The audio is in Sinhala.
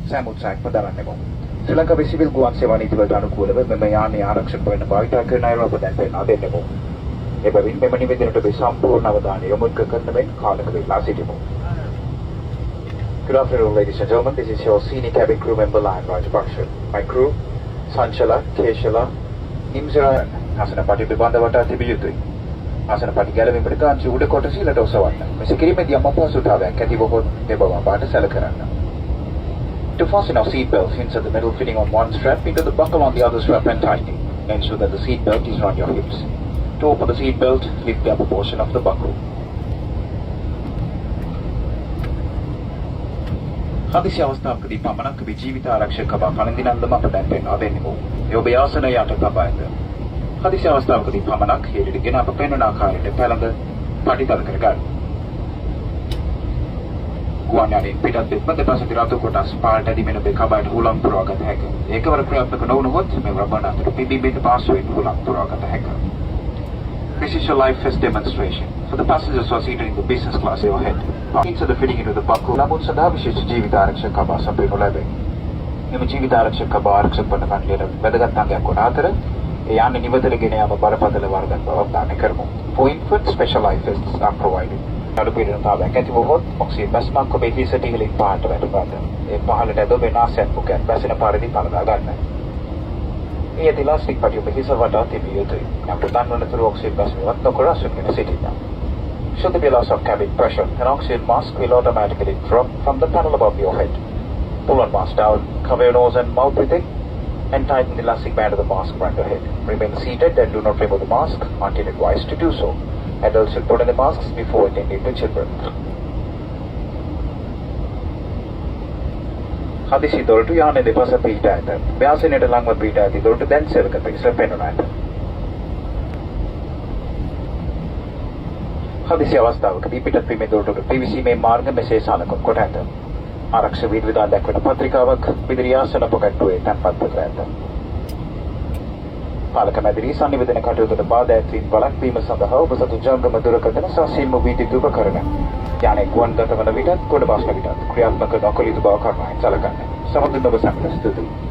සෑම උත්සාහයක්ම දරන්නෙමු. ශ්‍රී ලංකාවේ සිවිල් ගුවන් සේවා නීතිවලට අනුකූලව මෙම යානය ආරක්ෂක වෙන භාවිතා කරන අයව අප දැන් පෙන්වා දෙන්නෙමු. එබැවින් මෙම නිවේදනයට ඔබේ සම්පූර්ණ අවධානය යොමු කරන මෙන් කාලක වේලා සිටිමු. Good afternoon, ladies and gentlemen. This is your senior cabin crew member, Lion Rajapaksha. My crew, Sanchala, Keshala, Imzira, ආසන පටි පිළිබඳව වටා තිබිය යුතුයි. ආසන පටි ගැලවීමට කාංචි උඩ කොටස ඉලට ඔසවන්න. මෙසේ කිරීමේදී යම් අපහසුතාවයක් ඇති වුවහොත් ඒ බව අපට සැලකරන්න. To fasten our seat belts, insert the metal fitting on one strap into the buckle on the other strap and tighten. Ensure that the seat belt is around your hips. To open the seat belt, lift the upper portion of the buckle. හදිසි අවස්ථාවකදී පමණක් ඔබේ ජීවිත ආරක්ෂක කබා පළඳිනන්දම අප දැන් පෙන්වා දෙන්නෙමු. ඒ ඔබේ ආසනය යට තබා ඇත. හදිසි අවස්ථාවකදී පමණක් හේරිටගෙන අප පෙන්වන ආකාරයට පැළඳ පටිතල කරගන්න. ගුවන් යානයෙන් පිටත් වෙත්ම දෙපසට රතු කොටස් පාට ඇදිමෙන ඔබේ කබායට හුලං පුරවාගත හැකිය. ඒකවර ක්‍රියාත්මක නොවුනහොත් මේ රබර් අතර පිබිබිට පාසුවෙන් හුලං පුරවාගත හැකිය. This is your live fest demonstration. For the passengers who are seated in the business class overhead, insert the fitting into the buckle. නමුත් සදා විශේෂ ජීවිත ආරක්ෂක කබා සපයනු ලැබේ. මෙම ජීවිත ආරක්ෂක කබා ආරක්ෂක වන කණ්ඩායමට වැදගත් අංගයක් වන අතර ඒ යාන නිවතට ගෙන යාම බරපතල වරදක් බව අවධානය කරමු. For infant, special life vests are provided. අඩුපීඩනතාවයක් ඇති වුවහොත් ඔක්සිජන් බස්මක් ඔබේ හිසට ඉහළින් පහළට වැටුණාට ඒ පහළට ඇද ඔබේ නාසයත් මුඛයත් බැසෙන පරිදි පළදා ගන්න. මේ ඇති ඉලාස්ටික් පටි ඔබේ හිස වටා තිබිය යුතුයි. අපට දන්වනතුරු ඔක්සිජන් බස්මවත් නොකර අසුන්ගෙන සිටින්න. Should there be loss of cabin pressure, an oxygen mask will automatically drop from the panel above your head. Pull one mask down, cover your nose and mouth with it, and tighten the elastic band of the mask around your head. Remain seated and do not remove the mask until advised to do so. Adults should put on the masks before attending to children. හදිසි දොරටු යානයේ දෙපස පිට ඇත. ව්‍යාසනයට ලංව පිට ඇති දොරටු දැන් සේවක පිරිස පෙන්වන ඇත. හදිසි අවස්ථාවකදී පිටත් වීමේ දොරටුට පිවිසීමේ මාර්ග මෙසේ සලකුණු කොට ඇත. ආරක්ෂක විධාන දක්වන පත්‍රිකාවක් විදුලි ආසන පොකට්ටුවේ තැන්පත් කර ඇත. පාලක මැදිරි සංනිවේදන කටයුතුට බාධා ඇතිවීම වළක්වීම සඳහා ඔබ සතු ජංගම දුරකථන සහ සිම් විද්‍යුත් උපකරණ යානයේ ගුවන් දතවන විටත් ගොඩ බස්න විටත් ක්‍රියාත්මක නොකළ යුතු බව කරුණාවෙන් සැලකන්න. සමගින් ඔබ සැමට ස්තුතියි.